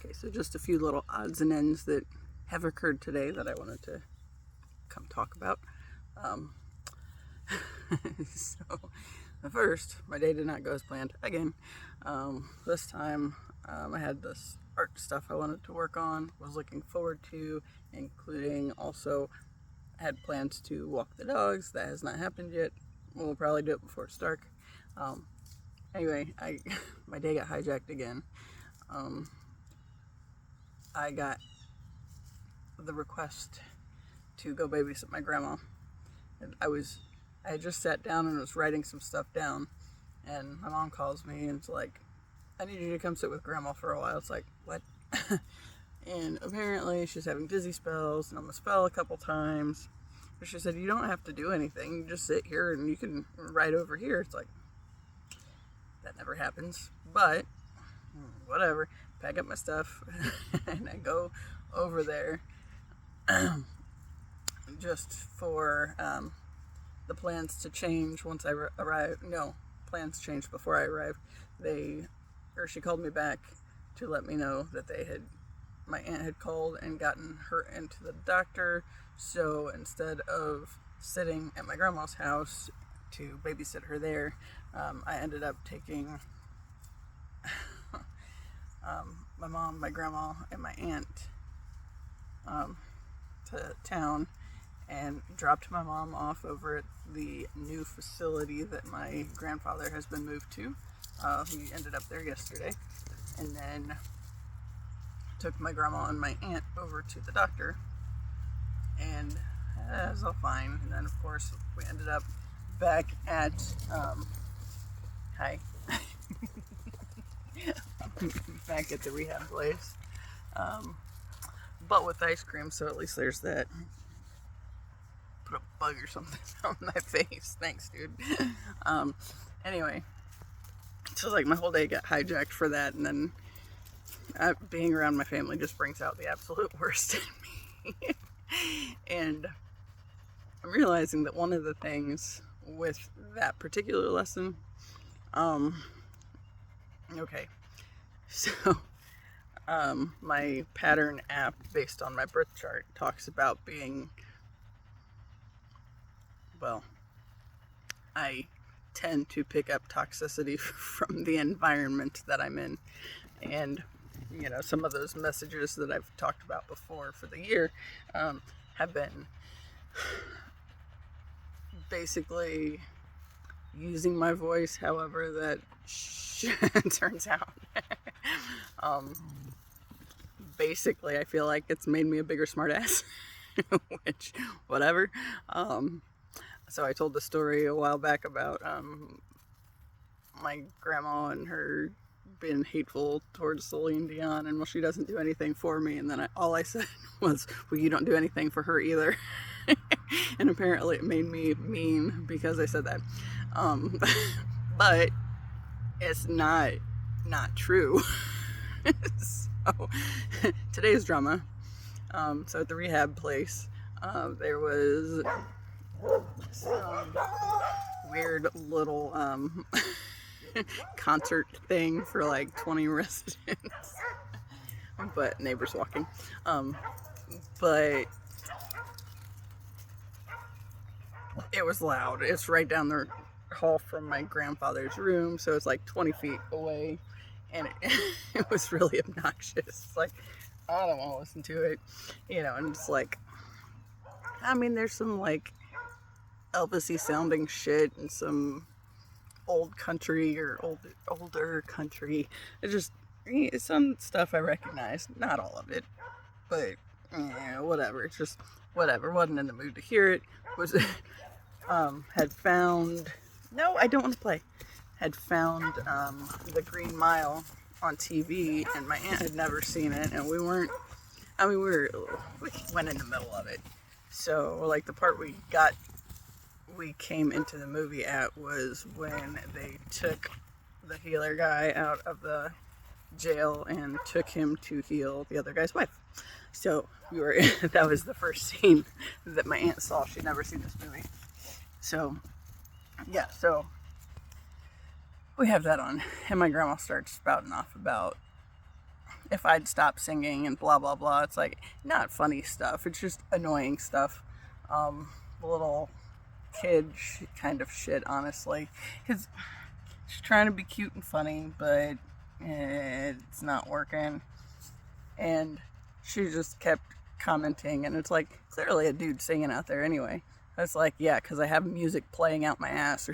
Okay, so just a few little odds and ends that have occurred today that I wanted to come talk about. Um, so, first, my day did not go as planned again. This time, I had this art stuff I wanted to work on, was looking forward to, including also had plans to walk the dogs. That has not happened yet. We'll probably do it before it's dark. Anyway, my day got hijacked again. I got the request to go babysit my grandma. And I had just sat down and was writing some stuff down, and my mom calls me and it's like, I need you to come sit with grandma for a while. It's like, what? And apparently she's having dizzy spells, and I'm gonna spell a couple times. But she said, you don't have to do anything. You just sit here and you can write over here. It's like, that never happens. But whatever. Pack up my stuff and I go over there just for the plans to change once I arrive. No, plans changed before I arrived. She called me back to let me know that my aunt had called and gotten her into the doctor. So instead of sitting at my grandma's house to babysit her there, I ended up taking my mom, my grandma, and my aunt to town and dropped my mom off over at the new facility that my grandfather has been moved to. He ended up there yesterday. And then took my grandma and my aunt over to the doctor. And it was all fine. And then, of course, we ended up back at, back at the rehab place. But with ice cream, so at least there's that. Put a bug or something on my face. Thanks, dude. Anyway, so like my whole day got hijacked for that, and then being around my family just brings out the absolute worst in me. And I'm realizing that one of the things with that particular lesson, okay, so my pattern app based on my birth chart talks about being, well, I tend to pick up toxicity from the environment that I'm in. And, you know, some of those messages that I've talked about before for the year have been basically using my voice, however that turns out. Basically, I feel like it's made me a bigger smartass, which, whatever. So I told the story a while back about my grandma and her being hateful towards Celine Dion, and well, she doesn't do anything for me. And then all I said was, well, you don't do anything for her either. And apparently it made me mean because I said that. But it's not true. So today's drama. So at the rehab place, there was some weird little concert thing for like 20 residents, but neighbors walking. But it was loud. It's right down the hall from my grandfather's room, so it's like 20 feet away, and it was really obnoxious. It's like, I don't want to listen to it, you know. And it's like, I mean, there's some like Elvis-y sounding shit and some old country or older country. It's just some stuff I recognize, not all of it, but yeah, whatever. It's just whatever. Wasn't in the mood to hear it. Had found, no, I don't want to play. Had found the Green Mile on TV, and my aunt had never seen it, and we went in the middle of it. So like the part we came into the movie at was when they took the healer guy out of the jail and took him to heal the other guy's wife. So that was the first scene that my aunt saw. She'd never seen this movie. So yeah, so we have that on, and my grandma starts spouting off about if I'd stop singing and blah blah blah. It's like not funny stuff. It's just annoying stuff. Little kid kind of shit, honestly. Because she's trying to be cute and funny, but it's not working. And she just kept commenting, and it's like clearly a dude singing out there anyway. It's like, yeah, because I have music playing out my ass or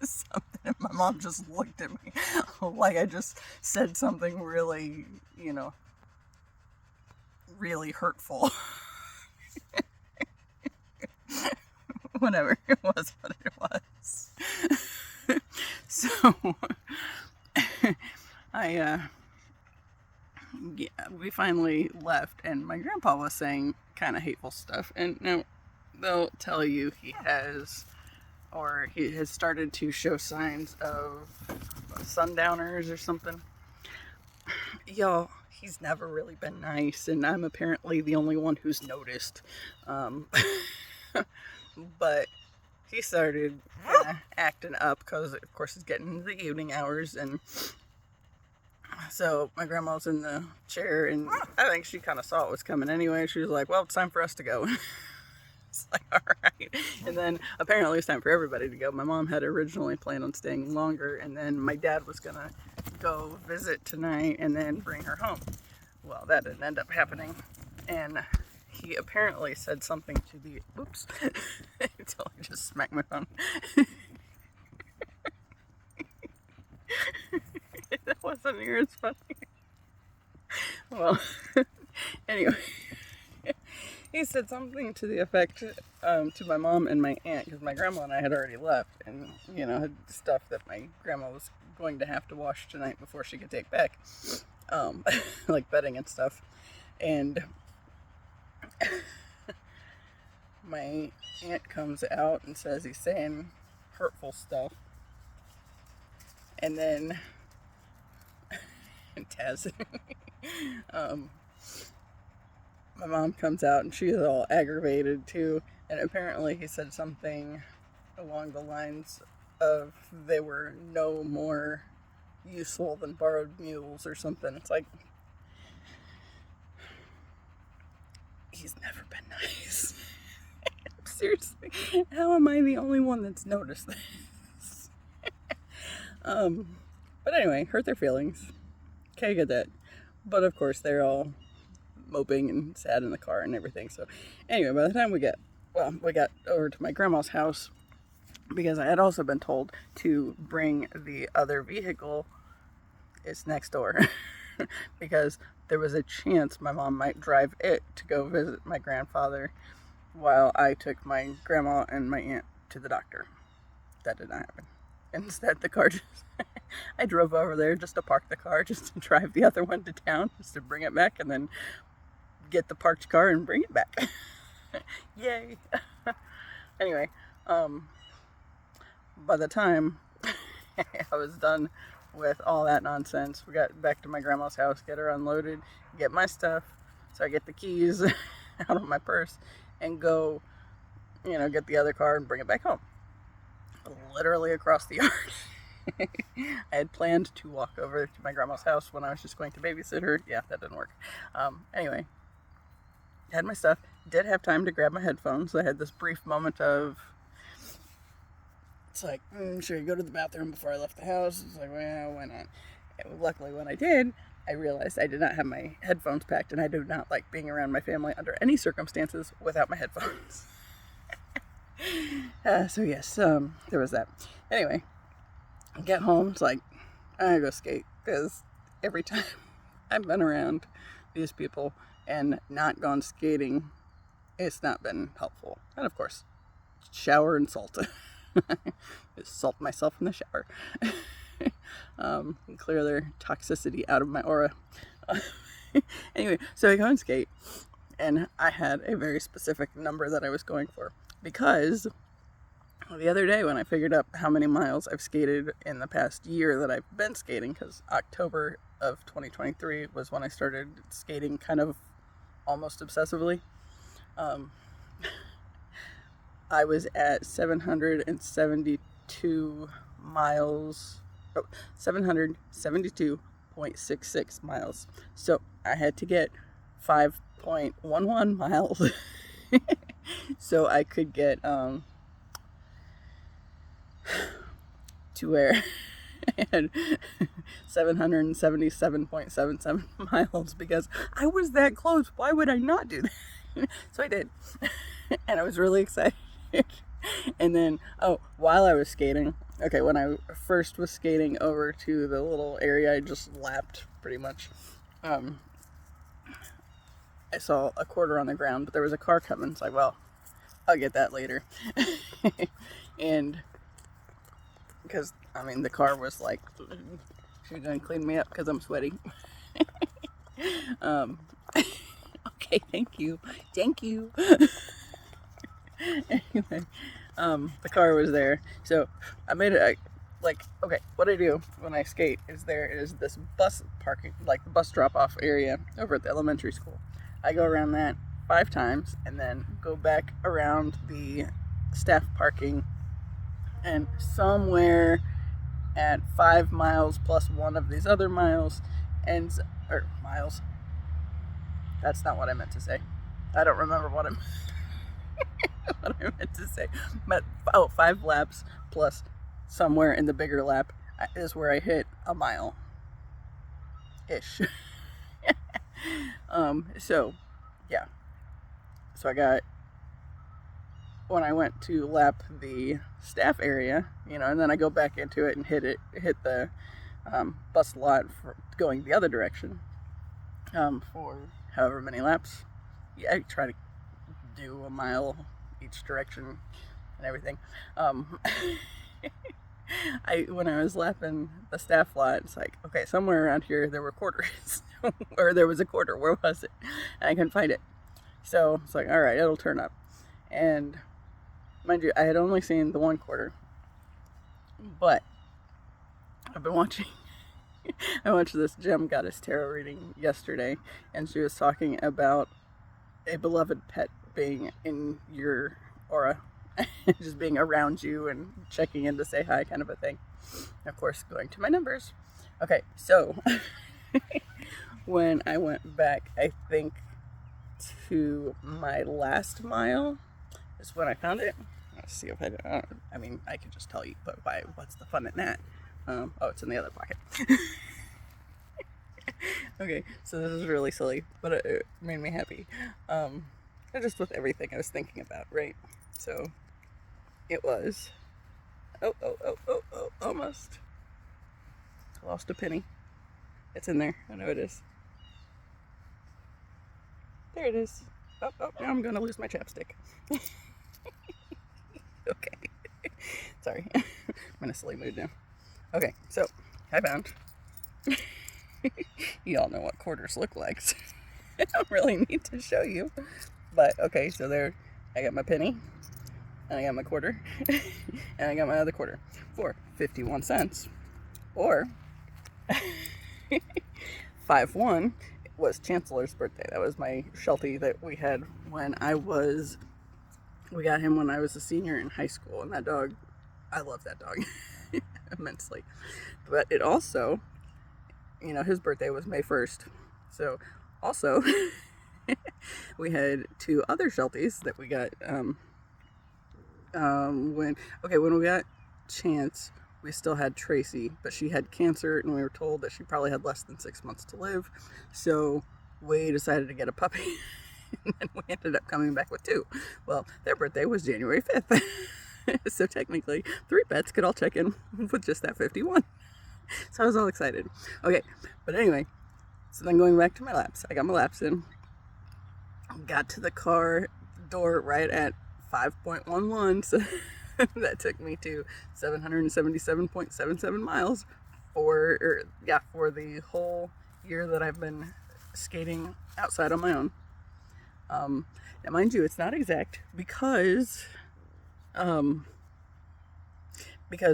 something. And my mom just looked at me like I just said something really, really hurtful. Whatever, it was what it was. So, we finally left, and my grandpa was saying kind of hateful stuff. And now they'll tell you he has started to show signs of sundowners or something. Y'all, he's never really been nice, and I'm apparently the only one who's noticed. But he started acting up because, of course, it's getting into the evening hours, and so my grandma's in the chair, and I think she kind of saw it was coming anyway. She was like, well, it's time for us to go. It's like, all right. And then apparently it's time for everybody to go. My mom had originally planned on staying longer, and then my dad was going to go visit tonight and then bring her home. Well, that didn't end up happening, and he apparently said something to the, oops, until I just smacked my phone. That wasn't near as funny. Well, anyway, he said something to the effect to my mom and my aunt, because my grandma and I had already left, and, had stuff that my grandma was going to have to wash tonight before she could take back, like bedding and stuff. And my aunt comes out and says he's saying hurtful stuff. And then Taz, my mom comes out and she's all aggravated too. And apparently he said something along the lines of they were no more useful than borrowed mules or something. It's like, he's never been nice. Seriously, how am I the only one that's noticed this? But anyway, hurt their feelings. Okay, get that. But of course, they're all moping and sad in the car and everything. So anyway, by the time we got over to my grandma's house, because I had also been told to bring the other vehicle, it's next door, because there was a chance my mom might drive it to go visit my grandfather while I took my grandma and my aunt to the doctor. That did not happen. Instead, the car just, I drove over there just to park the car, just to drive the other one to town, just to bring it back, and then get the parked car and bring it back. Yay. Anyway, by the time I was done with all that nonsense, we got back to my grandma's house, get her unloaded, get my stuff, so I get the keys out of my purse, and go, get the other car and bring it back home. Literally across the yard. I had planned to walk over to my grandma's house when I was just going to babysit her. Yeah, that didn't work. Anyway, had my stuff, did have time to grab my headphones. I had this brief moment of, it's like, should I go to the bathroom before I left the house? It's like, well, why not? And luckily, when I did, I realized I did not have my headphones packed, and I do not like being around my family under any circumstances without my headphones. So yes, there was that. Anyway, I get home, it's like, I gotta go skate, because every time I've been around these people and not gone skating, it's not been helpful. And of course, shower and salt. Just salt myself in the shower. Clear their toxicity out of my aura. Anyway, so I go and skate, and I had a very specific number that I was going for, because the other day when I figured out how many miles I've skated in the past year that I've been skating, because October of 2023 was when I started skating kind of almost obsessively, I was at 772 miles, 772 5.66 miles. So I had to get 5.11 miles so I could get to where I had 777.77 miles because I was that close. Why would I not do that? So I did. And I was really excited. And then, while I was skating, okay, when I first was skating over to the little area I just lapped pretty much, I saw a quarter on the ground, but there was a car coming. It's like, well, I'll get that later. And because, I mean, the car was like, she was going to clean me up because I'm sweaty. Okay, thank you. Anyway, the car was there, so I made it okay, what I do when I skate is there is this bus parking, like the bus drop-off area over at the elementary school. I go around that 5 times and then go back around the staff parking, and somewhere at 5 miles plus one of these other miles miles. That's not what I meant to say. I don't remember what I meant to say. But 5 laps plus somewhere in the bigger lap is where I hit a mile ish. So yeah. So I got, when I went to lap the staff area, and then I go back into it and hit the bus lot for going the other direction for however many laps. Yeah, I try to do a mile each direction and everything. When I was lapping the staff lot, it's like, okay, somewhere around here there were quarters, or there was a quarter. Where was it? And I couldn't find it. So it's like, all right, it'll turn up. And mind you, I had only seen the 1 quarter, but I've been watching. I watched this Gem Goddess tarot reading yesterday, and she was talking about a beloved pet being in your aura, just being around you and checking in to say hi, kind of a thing. Of course, going to my numbers. Okay, so when I went back, I think to my last mile is when I found it. Let's see if I could just tell you, but what's the fun in that? It's in the other pocket. Okay, so this is really silly, but it made me happy. Just with everything I was thinking about, right? So it was, almost. I lost a penny. It's in there. I know it is. There it is. Now I'm gonna lose my chapstick. Okay. Sorry. I'm in a silly mood now. Okay, so I found. You all know what quarters look like, so I don't really need to show you. But okay, so there, I got my penny, and I got my quarter, and I got my other quarter for 51 cents, or 5-1 was Chancellor's birthday. That was my Sheltie that we had we got him when I was a senior in high school, and that dog, I love that dog immensely. But it also, his birthday was May 1st. So also, we had 2 other Shelties that we got, when we got Chance, we still had Tracy, but she had cancer, and we were told that she probably had less than 6 months to live. So we decided to get a puppy, and then we ended up coming back with 2. Well, their birthday was January 5th. So technically, 3 pets could all check in with just that 51. So I was all excited. Okay, but anyway, so then going back to my laps, I got my laps in, got to the car door right at 5.11, so that took me to 777.77 miles for the whole year that I've been skating outside on my own. Now mind you, it's not exact because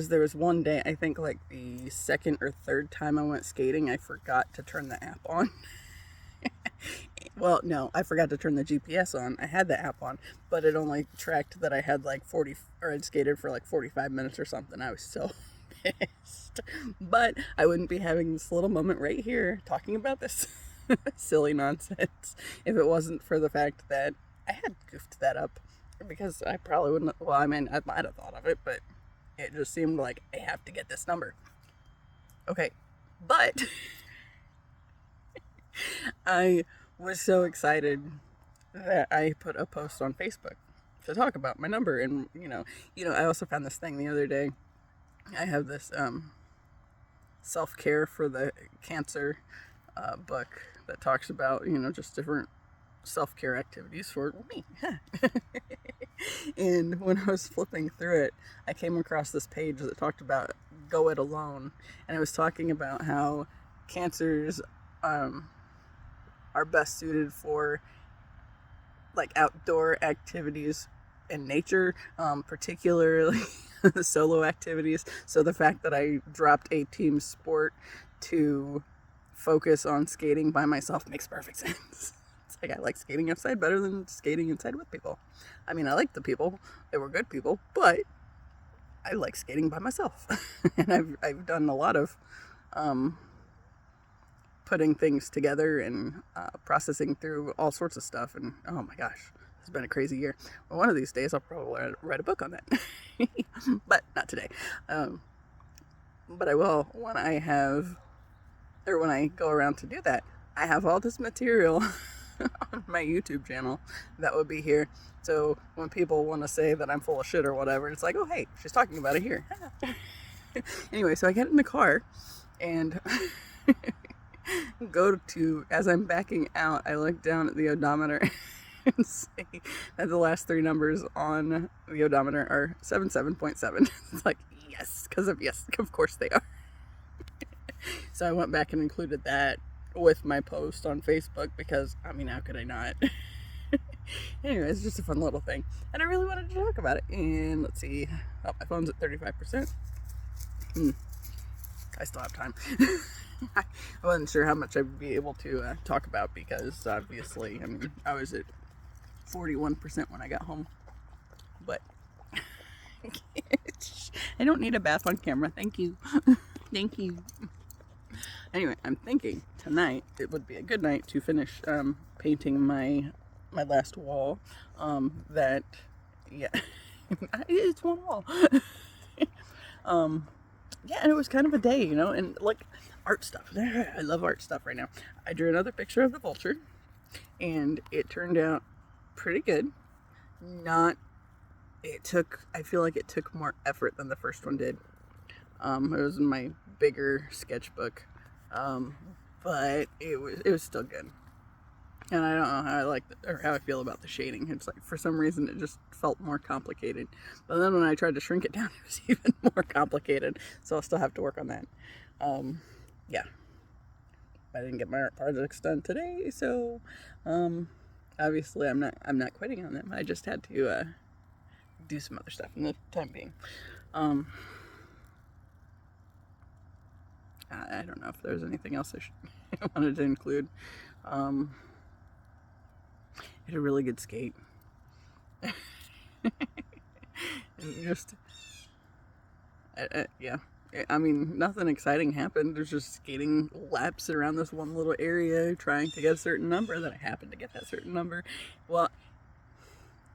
there was one day, I think like the 2nd or 3rd time I went skating, I forgot to turn the app on. Well, no, I forgot to turn the GPS on. I had the app on, but it only tracked that I had like I'd skated for like 45 minutes or something. I was so pissed. But I wouldn't be having this little moment right here talking about this silly nonsense if it wasn't for the fact that I had goofed that up. Because I probably wouldn't, well, I mean, I might have thought of it, but it just seemed like I have to get this number. Okay, but I was so excited that I put a post on Facebook to talk about my number. And, I also found this thing the other day. I have this self-care for the cancer book that talks about, just different self-care activities for me. And when I was flipping through it, I came across this page that talked about go it alone. And it was talking about how cancers are best suited for like outdoor activities in nature, particularly solo activities. So the fact that I dropped a team sport to focus on skating by myself makes perfect sense. It's like I like skating outside better than skating inside with people. I mean, I like the people; they were good people, but I like skating by myself. And I've done a lot of putting things together and processing through all sorts of stuff. And oh my gosh, it's been a crazy year. Well, one of these days I'll probably write a book on that, but not today. But I will when I go around to do that. I have all this material on my YouTube channel that would be here. So when people want to say that I'm full of shit or whatever, it's like, oh hey, she's talking about it here. Anyway, so I get in the car and as I'm backing out, I look down at the odometer and see that the last three numbers on the odometer are 77.7. It's like, yes, of course they are. So I went back and included that with my post on Facebook because, I mean, how could I not? Anyway, it's just a fun little thing. And I really wanted to talk about it. And let's see. Oh, my phone's at 35%. I still have time. I wasn't sure how much I'd be able to talk about because, obviously, I mean, I was at 41% when I got home. But I don't need a bath on camera. Thank you. Thank you. Anyway, I'm thinking tonight it would be a good night to finish painting my last wall. It's one wall. Yeah, and it was kind of a day, and like art stuff. I love art stuff right now. I drew another picture of the vulture, and it turned out pretty good. I feel like it took more effort than the first one did. It was in my bigger sketchbook, but it was still good. And I don't know how I like or how I feel about the shading. It's like for some reason it just felt more complicated. But then when I tried to shrink it down, it was even more complicated. So I'll still have to work on that. Yeah, I didn't get my art projects done today, so obviously I'm not quitting on them. I just had to do some other stuff in the time being. I don't know if there's anything else I wanted to include. I had a really good skate. And just, yeah. I mean, nothing exciting happened. There's just skating laps around this one little area, trying to get a certain number. That I happened to get that certain number. Well,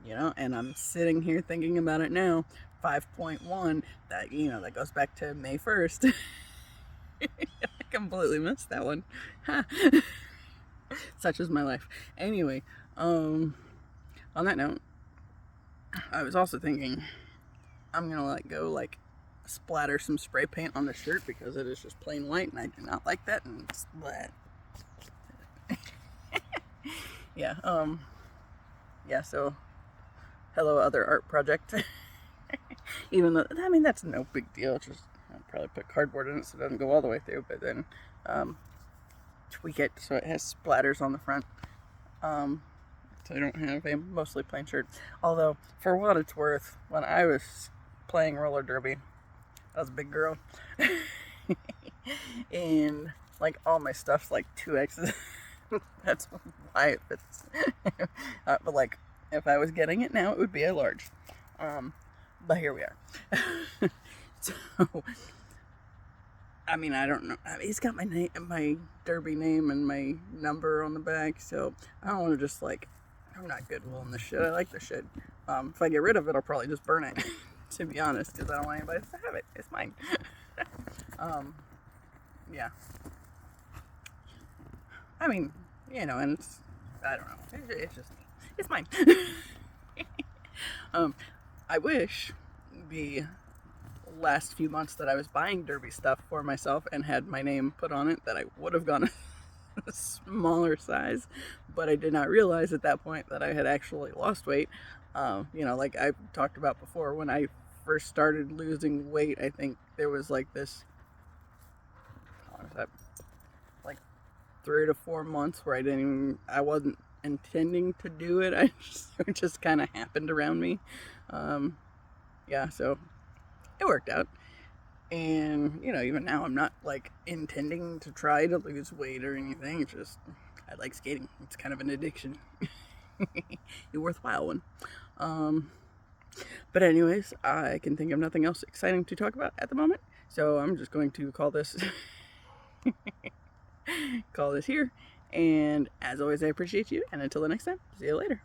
and I'm sitting here thinking about it now. 5.1. That goes back to May 1st. I completely missed that one. Such is my life. Anyway, on that note, I was also thinking I'm gonna splatter some spray paint on the shirt because it is just plain white and I do not like that, and splat. Yeah, so hello other art project. Even though, I mean, that's no big deal. It's just I'll probably put cardboard in it so it doesn't go all the way through, but then tweak it so it has splatters on the front. So I don't have a mostly plain shirt. Although, for what it's worth, when I was playing roller derby, I was a big girl. And all my stuff's 2X's. That's why it fits. But if I was getting it now, it would be a large. But here we are. So I mean, I don't know. I mean, he's got my name, my derby name, and my number on the back. So I don't want to just like. I'm not Goodwilling this shit. I like this shit. If I get rid of it, I'll probably just burn it. To be honest, because I don't want anybody else to have it. It's mine. Yeah. I mean, you know, and it's. I don't know. It's just. It's mine. I wish the last few months that I was buying derby stuff for myself and had my name put on it that I would have gone a smaller size, but I did not realize at that point that I had actually lost weight. You know, like I talked about before, when I first started losing weight, I think there was like this, how long was that? Like 3 to 4 months where I wasn't intending to do it. It just kind of happened around me. Yeah, so it worked out. And, you know, even now I'm not like intending to try to lose weight or anything. It's just, I like skating. It's kind of an addiction. A worthwhile one. But anyways, I can think of nothing else exciting to talk about at the moment. So I'm just going to call this, call this here. And as always, I appreciate you. And until the next time, see you later.